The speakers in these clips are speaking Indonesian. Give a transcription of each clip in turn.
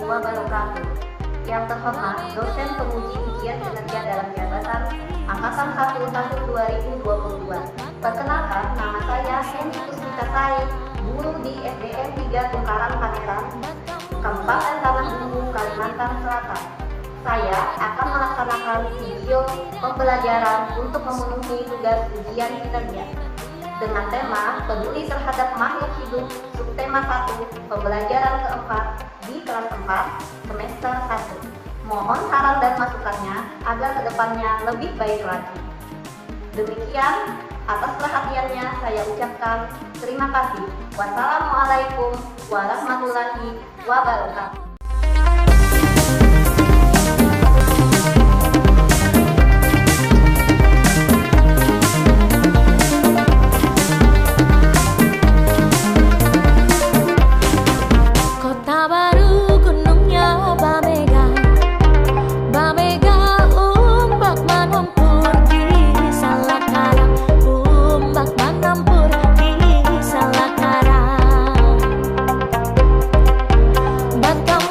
wabarakatuh. Yang terhormat dosen penguji ujian kinerja dalam jabatan Angkatan 1 tahun 2022. Perkenalkan, nama saya Henny Kusmita Said, guru di SDN 3 Tungkaran Pangeran, Kabupaten Tanah Bumbu, Kalimantan Selatan. Saya akan melaksanakan video pembelajaran untuk memenuhi tugas ujian kinerja dengan tema peduli terhadap makhluk hidup, subtema 1, pembelajaran keempat di kelas 4 semester 1. Mohon saran dan masukannya agar kedepannya lebih baik lagi. Demikian, atas perhatiannya saya ucapkan terima kasih. Wassalamualaikum warahmatullahi wabarakatuh. Batam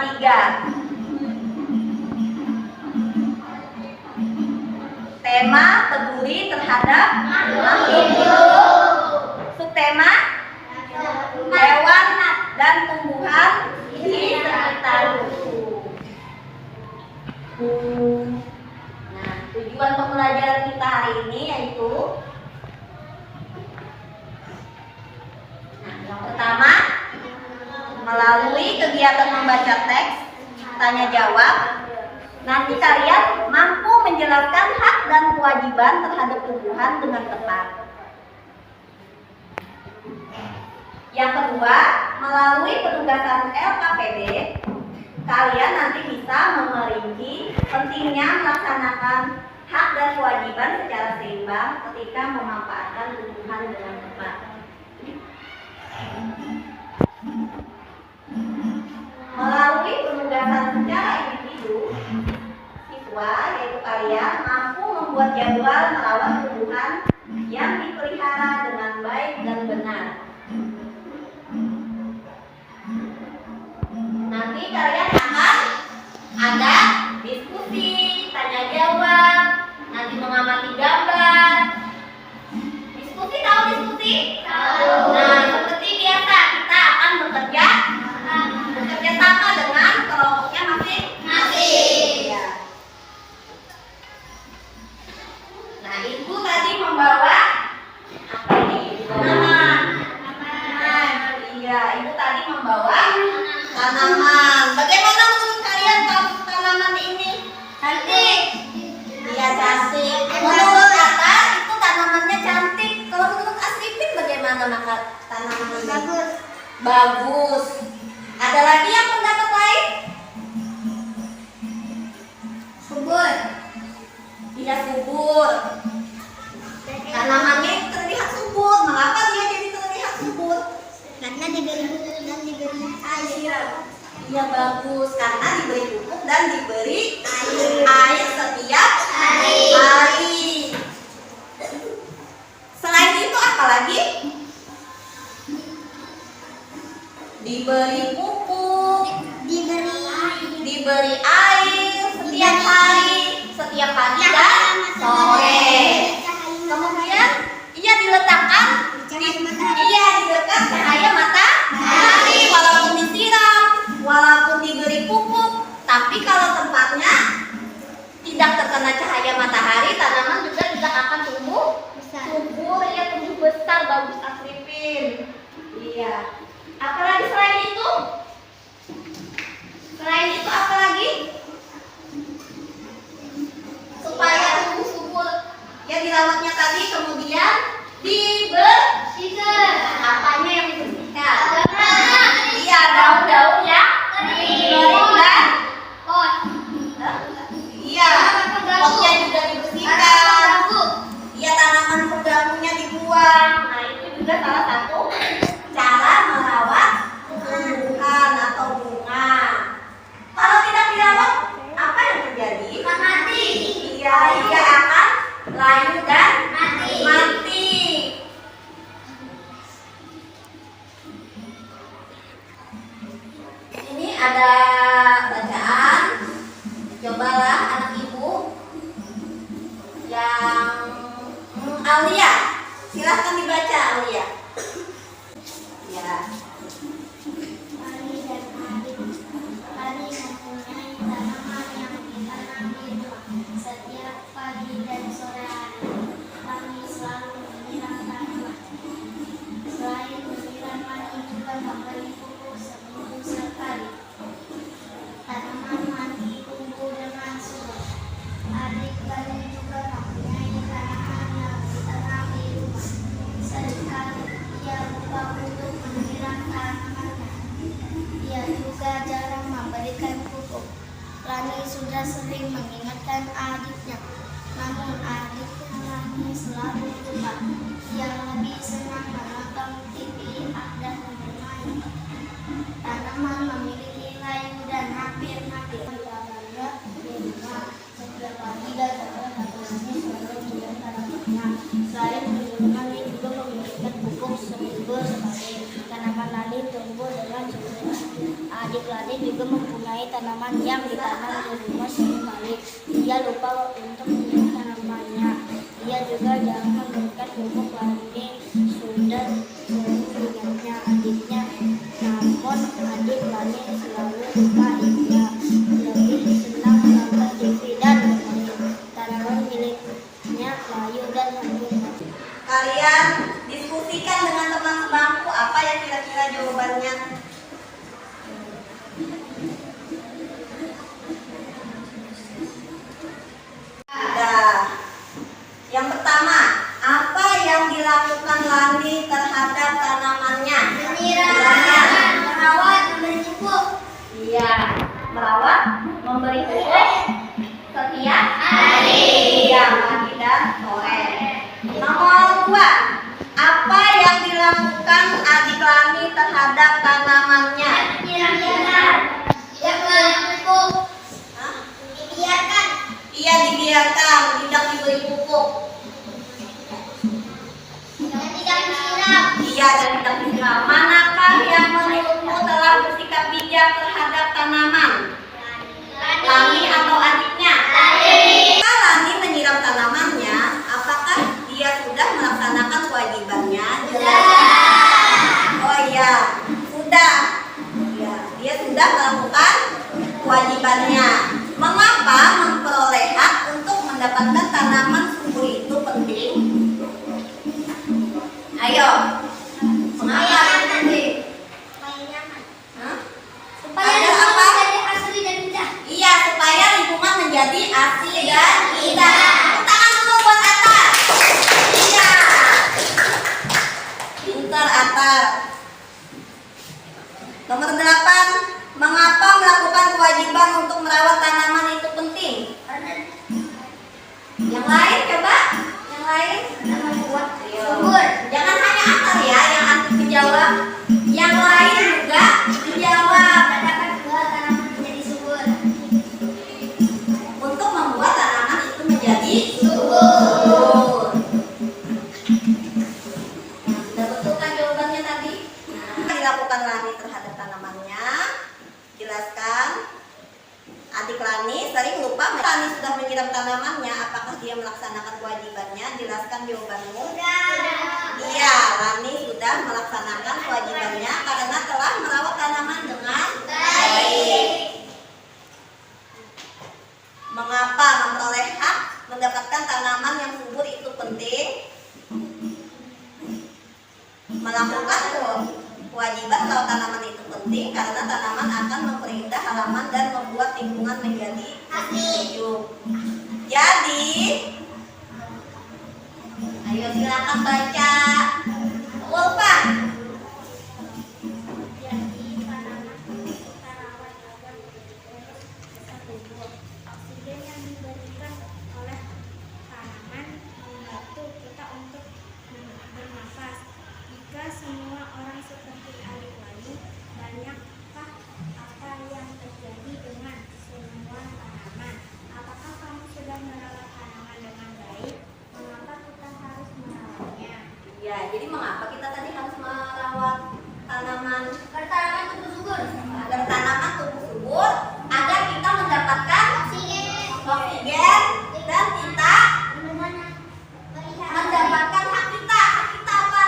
3. Tema peduli terhadap makhluk hidup. Subtema hewan dan tumbuhan di sekitarku. Nah, tujuan pembelajaran kita hari ini yaitu yang pertama, melalui kegiatan membaca teks tanya jawab, nanti kalian mampu menjelaskan hak dan kewajiban terhadap tumbuhan dengan tepat. Yang kedua, melalui penugasan LKPD, kalian nanti bisa memerinci pentingnya melaksanakan hak dan kewajiban secara seimbang ketika memanfaatkan tumbuhan dengan tepat. Melalui penugasan secara individu, siswa yaitu kalian mampu membuat jadwal merawat tumbuhan yang dipelihara dengan baik dan benar. Nanti kalian akan ada diskusi, tanya jawab, nanti mengamati gambar. Diskusi, tahu diskusi? Tahu. Nah, seperti biasa kita akan bekerja sama dengan kelompoknya masing-masing. Ya. Nah, ibu tadi membawa apa ini? Tanaman. Iya, ibu tadi membawa tanaman. Bagaimana menurut kalian tanaman ini? Cantik. Iya, cantik. Menurut Kata itu tanamannya cantik. Kalau menurut Asripin bagaimana maka tanaman ini? Bagus. Bagus. Ada lagi yang pendapat lain? Subur. Tidak subur. Tanamannya terlihat subur. Mengapa dia jadi terlihat subur? Karena diberi pupuk dan diberi air. Iya, bagus. Karena diberi pupuk dan diberi air setiap hari. Selain itu apa lagi? Diberi pupuk, diberi air setiap hari, setiap pagi dan sore. Kemudian ia diletakkan di dekat cahaya matahari, walaupun disiram, walaupun diberi pupuk, tapi kalau tempatnya tidak terkena cahaya matahari, tanaman juga tidak akan tumbuh subur, ia tumbuh besar, bagus Asripin. Iya. Apalagi selain itu? Selain itu apa lagi? Supaya tumbuh subur, ya dirawatnya tadi, kemudian dibersihkan. Apanya yang dibersihkan? Iya, daun-daun ya. Kering dan pot. Iya, potnya juga dibersihkan. Iya, tanaman penggangunya dibuang. Nah, itu juga salah satu cara merawat tumbuhan atau bunga. Kalau tidak dirawat, apa yang terjadi? Mati. Iya, ia akan layu dan mati. Ini ada bacaan. Cobalah anak ibu yang Alia, silahkan dibaca Alia. Ya. Hari dan hari mempunyai tanaman yang ditanam di rumah. Setiap pagi dan sore hari kami selalu menyiram tanaman. Selain menyiram, kami juga memberi pupuk seminggu sekali. Tanaman mati tumbuh dengan subur. Adik kami juga mempunyai tanaman yang ditanam di rumah. Seringkali ia lupa untuk menyiram tanamannya. Ia juga jarang memberikan pupuk. Rani sudah sering mengingatkan adiknya, namun adiknya Rani selalu lupa. Ia lebih senang menonton TV dan bermain. Tanaman memiliki layu dan hampir-hampir bangga di rumah. Setiap pagi dan sore tanamannya selalu menyiram tanamannya. Selain menyiram, juga memberikan pupuk seminggu sekali. Tanaman Lali tumbuh dengan subur. adik Lani juga mempunyai tanaman yang ditanam di rumah suatu kali. Ia lupa untuk menyiram tanamannya. Ia juga jarang memberikan pupuk. Lani sudah sering mengingatnya adiknya, namun adik Lani selalu lupa. Ia lebih senang menonton TV dan bermain. Tanaman miliknya layu dan hancur. Kalian diskusikan dengan teman sebangku apa yang kira-kira jawabannya. Udah. Yang pertama, apa yang dilakukan Lani terhadap tanamannya? Menyiram, merawat, memberi pupuk. Iya, merawat, memberi pupuk setiap hari, siang, pagi, dan sore. Nomor 2, apa yang dilakukan adik Lani terhadap tanamannya? Menyiram, tidak memberi pupuk. Hah? Dibiarkan. Iya, dibiarkan, tidak diberi pupuk. Dan tidak disiram. Iya, dan tidak disiram. Manakah yang menurutmu telah bersikap bijak terhadap tanaman? Lani atau adiknya? Jika Lani menyiram tanamannya, apakah dia sudah melaksanakan kewajibannya? Oh iya, sudah. Ya, dia sudah melakukan kewajibannya. Mengapa memperoleh hak untuk mendapatkan tanaman subur itu penting? Ayo, mengapa itu penting? Supaya nyaman. Hah? Supaya Ada lingkungan apa? menjadi asri dan indah. Iya, supaya lingkungan menjadi asli dan indah. Tepuk tangan dulu buat Atta. Iya. Pintar Atta. Nomor 8, mengapa melakukan kewajiban untuk merawat tanaman itu penting? Yang lain coba? Yang lain? Membuat Ayo. subur. Jangan hanya Atta ya yang aktif menjawab. Yang lain juga menjawab. Dapat buat tanaman menjadi subur. Untuk membuat tanaman itu menjadi subur. Sudah betul kan jawabannya tadi? Nah, dilakukan Lani terhadap tanamannya. Jelaskan. Adik Lani sering lupa. Lani sudah menyiram tanamannya. Apakah dia melaksanakan kewajibannya? Jelaskan jawabanmu. Iya, Lani sudah melaksanakan kewajibannya karena telah merawat tanaman dengan baik. Mengapa memperoleh hak mendapatkan tanaman yang subur itu penting? Melakukan kewajiban merawat tanaman itu penting karena tanaman akan memperindah halaman dan membuat lingkungan menjadi sejuk. Jadi, ayo silakan baca. Lupa. Jadi tanaman kita rawat agar subur. Oksigen yang diberikan oleh tanaman membantu kita untuk bernafas. Jika semua orang seperti adik Lani, banyakkah apa yang terjadi dengan semua tanaman? Apakah kamu sudah merawat tanaman dengan baik? Mengapa kita harus merawatnya? Ya, jadi mengapa kita tadi harus merawat tanaman? Agar tanaman tumbuh subur. Agar tanaman tumbuh subur, agar kita mendapatkan oksigen dan kita mendapatkan hak kita. Hak kita apa?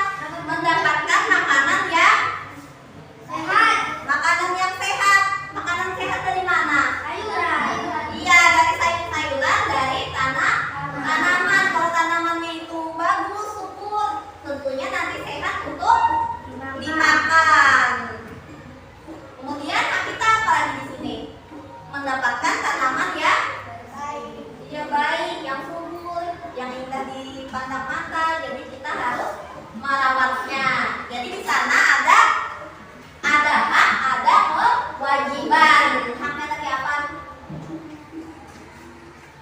Mendapatkan makanan yang Sehat. makanan yang sehat. Makanan sehat dari mana? Sayuran. Iya, dari sayur-sayuran, dari tanaman. Kalau tanamannya itu bagus, subur, tentunya nanti sehat untuk dimakan. Kemudian hak kita apa lagi di sini? Mendapatkan tanaman yang baik, yang subur, yang indah dipandang mata. Jadi kita harus merawatnya. Jadi di sana ada hak, ada kewajiban. Haknya tadi apa?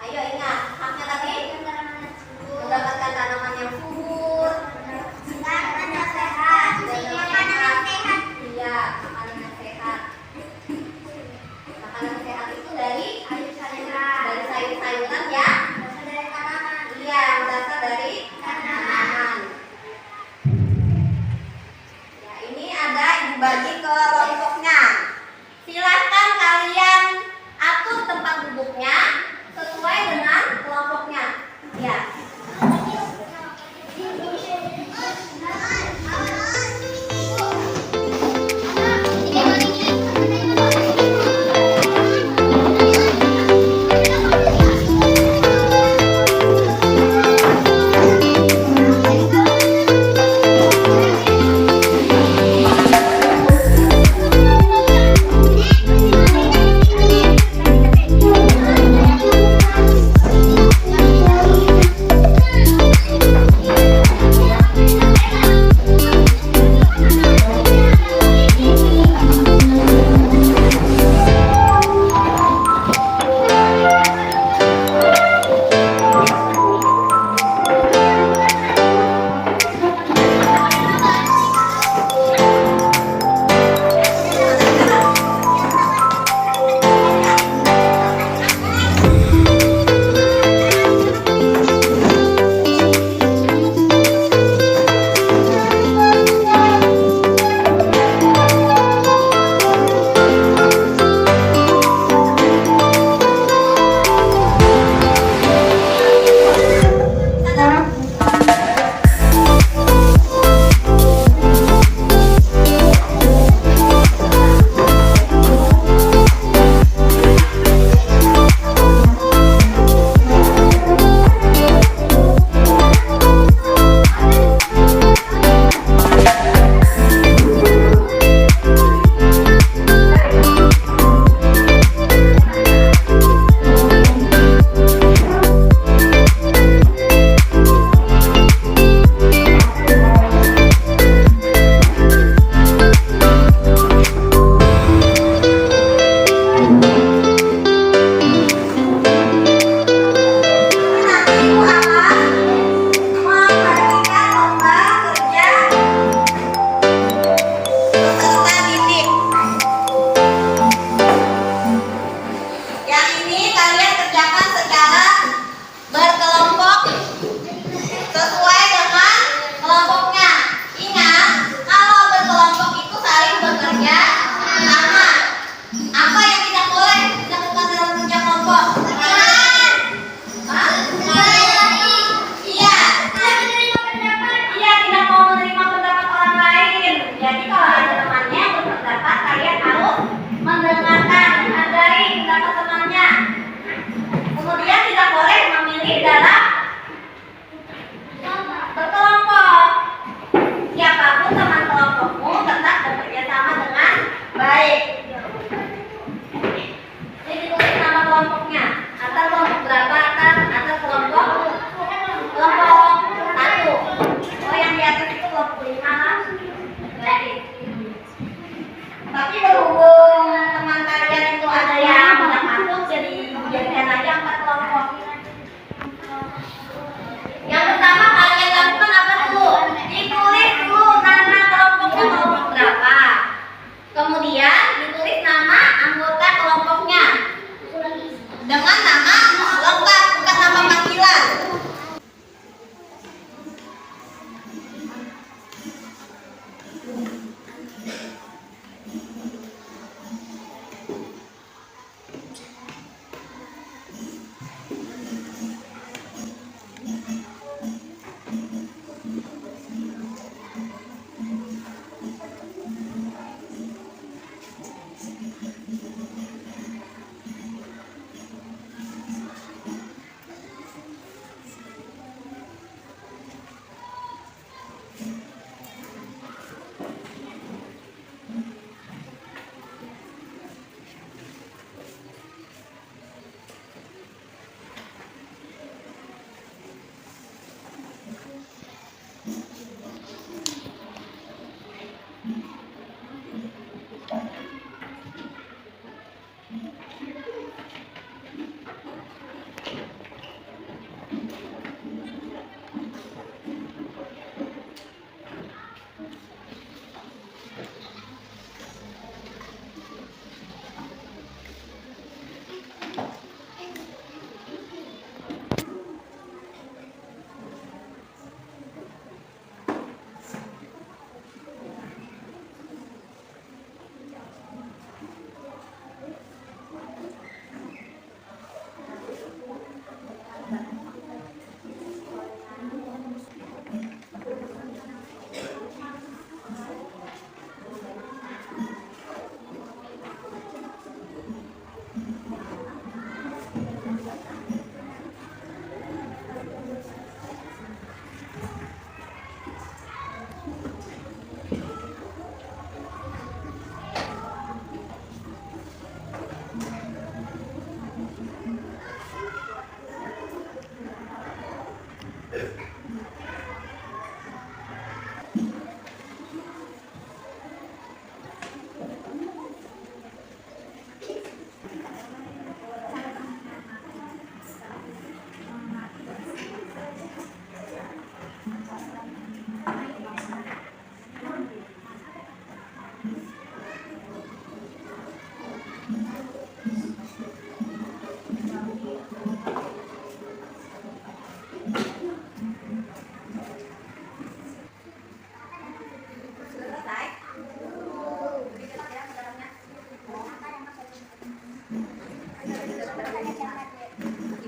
Ayo ingat, haknya tadi mendapatkan tanaman yang subur, Makanan yang sehat. iya, makanan yang sehat. Makanan sehat itu dari sayur-sayuran ya. Iya, yang berasal dari tanaman. Ya, ini ada dibagi ke kelompoknya. Silakan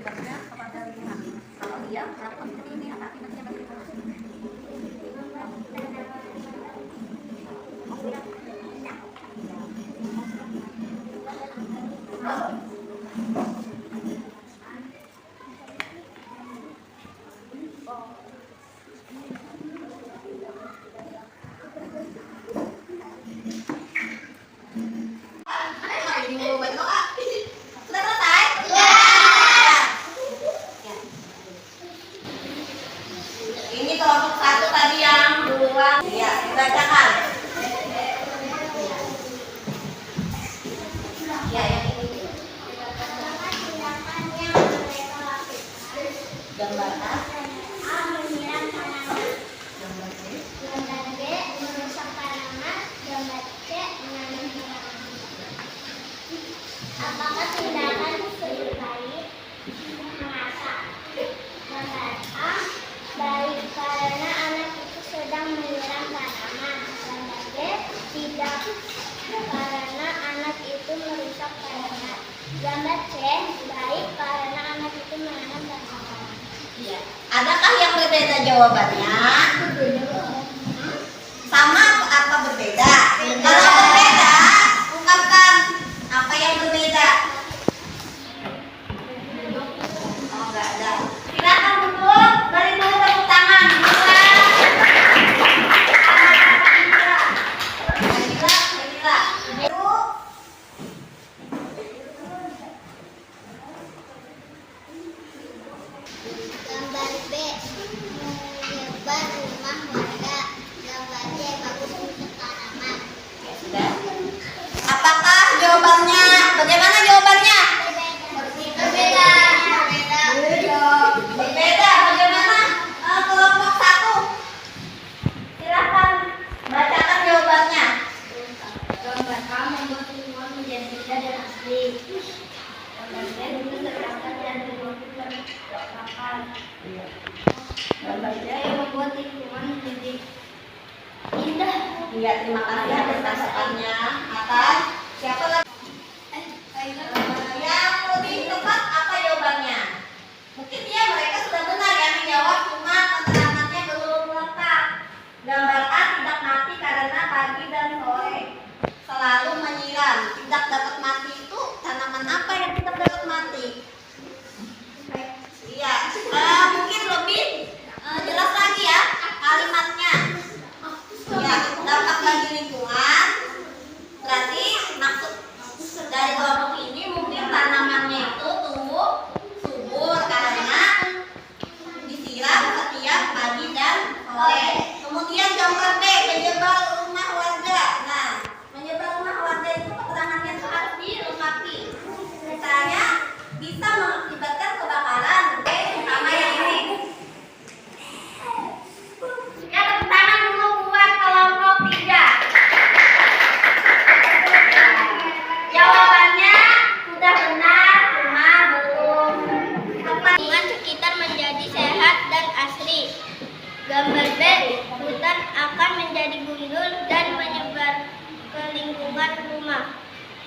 bertanya kepada Tuhan. Kalau dia melakukan seperti ini, apa akibatnya bagi kita? Ini kelompok satu tadi yang duluan, ya dibacakan. Ya, yang ini. Gambar A. Menyiram tanaman. Gambar B merusak tanaman. Gambar C menanam tanaman. Apakah tindakan lebih baik mengasak? Gambar A baik karena anak itu sedang menyiram tanaman. Gambar B tidak karena anak itu merusak tanaman. Gambar C baik karena anak itu menanam tanaman. Ya. Adakah yang berbeda jawabannya? Sama apa berbeda? Kalau berbeda, ungkapkan apa yang berbeda. Oh, enggak ada. Silakan dulu, dari dulu tepuk tangan. Gambar B menyebar rumah warga. Gambar C bagus untuk tanaman. Sudah. Apakah jawabannya? Bagaimana jawabannya? Berbeda. Berbeda. Bagaimana? Kelompok satu. Silakan bacakan jawabannya. Gambar A membuat lingkungan menjadi beda dan asli. Gambar B menceritakan dan berkomitmen lokal. Gambar C membuat lingkungan menjadi indah. Iya, terima kasih atas tanggapannya. Atas siapa lagi? Yang lebih tepat apa jawabannya? Mungkin dia mereka sudah benar ya menjawab, cuma keterangannya belum lengkap. Gambar A tidak mati karena pagi dan sore selalu menyiram. Tidak dapat mati itu tanaman apa yang tidak dapat mati? Iya, mungkin lebih jelas lagi ya kalimatnya. Ya, dampak bagi lingkungan. Berarti maksud dari kelompok ini mungkin tanamannya itu tumbuh subur karena disiram setiap pagi dan sore. Kemudian gambar B, menyebar rumah warga. Nah, menyebar rumah warga itu keterangannya itu harus dilengkapi. Misalnya bisa mengakibatkan kebakaran. Oke, sama yang ini. Ya, tepuk tangan dulu buat kelompok 3. Jawabannya sudah benar, cuma belum tepat. Lingkungan sekitar menjadi sehat dan asri. Gambar B, hutan akan menjadi gundul dan menyebar ke lingkungan rumah.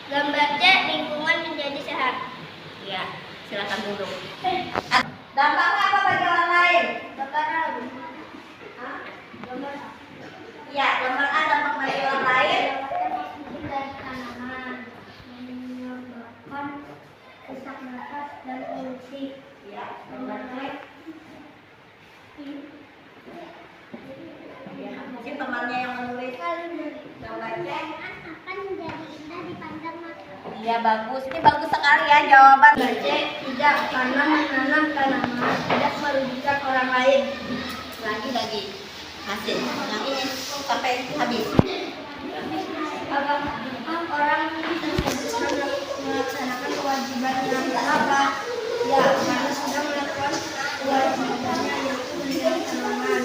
Gambar C, lingkungan menjadi sehat. Ya, silakan duduk. Dampaknya apa bagi orang lain? Kebakaran. Hah? Gambar A. Ya, gambar A dampak bagi orang lain. Mendapatkan dari tanaman, menyebabkan sesak nafas dan polusi. Ya, gambar C. Ya, mungkin temannya yang menulis. Gambar C. Akan menjadi indah dipandang mata. Iya, bagus. Ini bagus sekali ya jawaban. Gambar C, tidak karena menanam tanaman tidak merugikan orang lain. Lagi hasil. Yang ini sampai habis. Apakah orang tersebut melaksanakan kewajiban yang apa? Ya, karena sudah melakukan kewajibannya yaitu menyiram tanaman.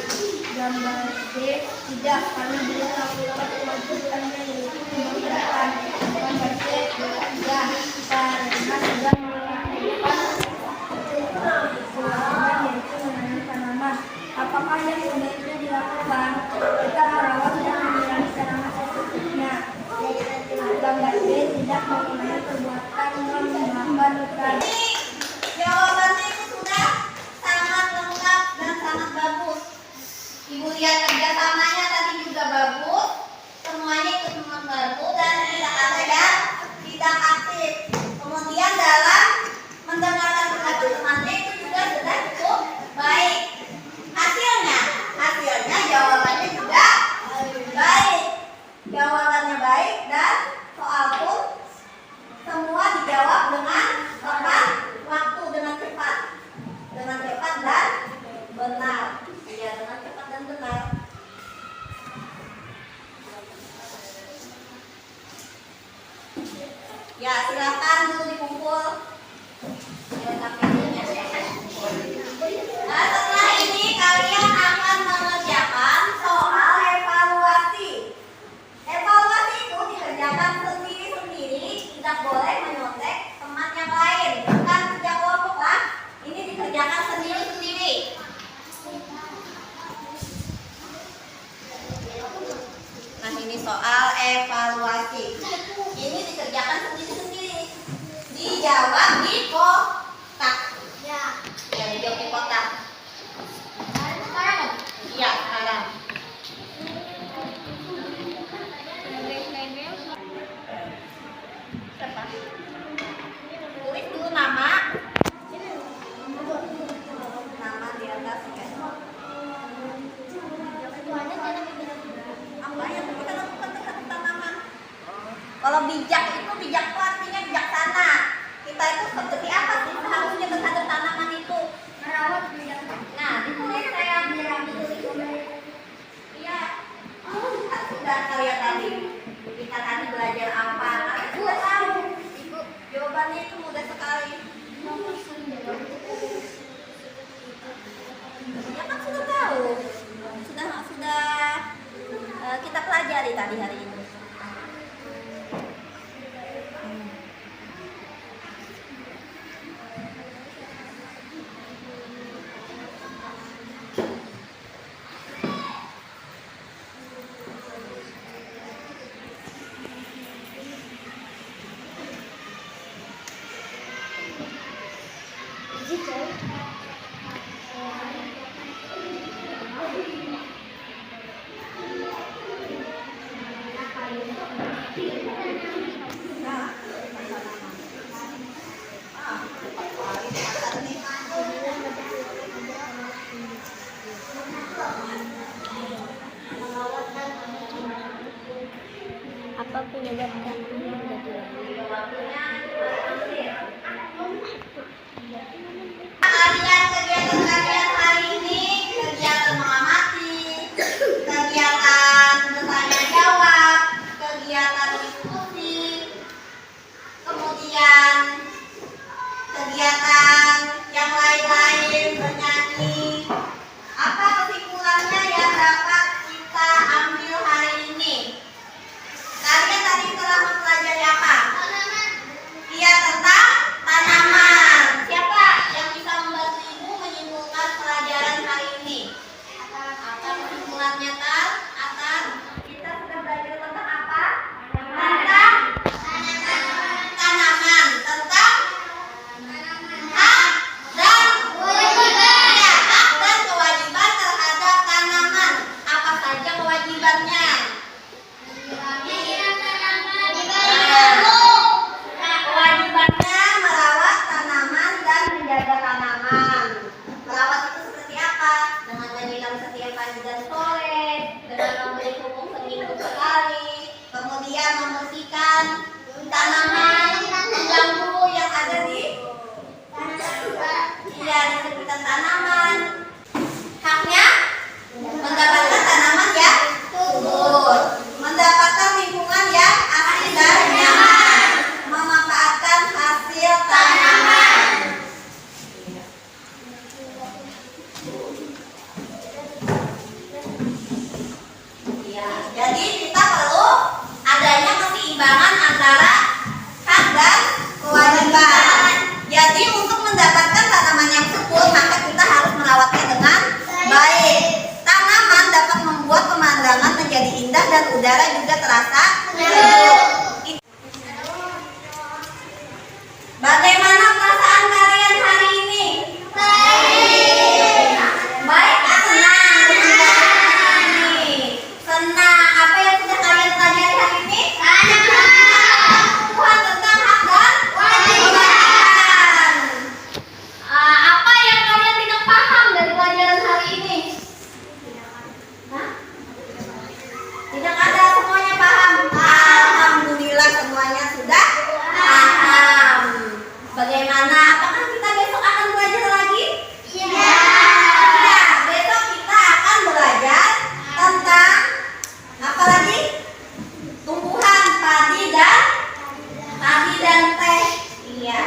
Gambar B, tidak karena dia melakukan kewajibannya yaitu memberikan. Gambar C, ya karena sudah melakukan kewajiban yaitu menanam tanaman. Apakah yang sebaiknya dilakukan? Kita merawat dan menyirami tanaman secukupnya. Gambar B, tidak mengulangi perbuatan yang menyebabkan luka. Jawabannya Apa penyebab kandungan menjadi Kalian kegiatan kalian hari ini kegiatan mengamati, kegiatan bertanya jawab, kegiatan diskusi, kemudian kegiatan yang lain-lain bernyanyi. Apa kesimpulannya yang dapat kita ambil hari ini? Kalian tadi telah mempelajari apa? Iya, tentang tanaman. Siapa yang bisa membantu ibu menyimpulkan pelajaran hari ini? Apa kesimpulannya, Tal? Atar? Kita sudah belajar tentang apa? Tentang tanaman. Tentang hak dan kewajiban. Ya, hak dan kewajiban terhadap tanaman. Apa saja kewajibannya? Kewajibannya merawat tanaman dan menjaga tanaman. Merawat itu seperti apa? Dengan menyiram setiap pagi dan sore, dengan memberi pupuk seminggu sekali, kemudian membersihkan tanaman pengganggu yang ada di sekitar tanaman. Haknya mendapatkan tanaman yang subur, mendapatkan lingkungan yang asri dan nyaman, memanfaatkan hasil tanaman. Ya, jadi kita perlu adanya keseimbangan antara hak dan kewajiban. Jadi untuk mendapatkan tanaman yang subur, maka kita harus merawatnya dengan baik. Tanaman dapat membuat pemandangan menjadi indah dan udara juga terasa sejuk. Bagaimana perasaan kalian hari ini? Baik. Baik, senang dengan kalian hari ini. Senang. Apa yang sudah kalian pelajari hari ini? Tuhan tentang hak dan kewajiban. Apa yang kalian tidak paham dari pelajaran hari ini? Hah? Tidak ada, semuanya paham. Alhamdulillah semuanya sudah paham. Bagaimana? Apakah kita besok akan belajar lagi? Iya. Ya, besok kita akan belajar tentang apa lagi? Tumbuhan padi dan teh. Iya.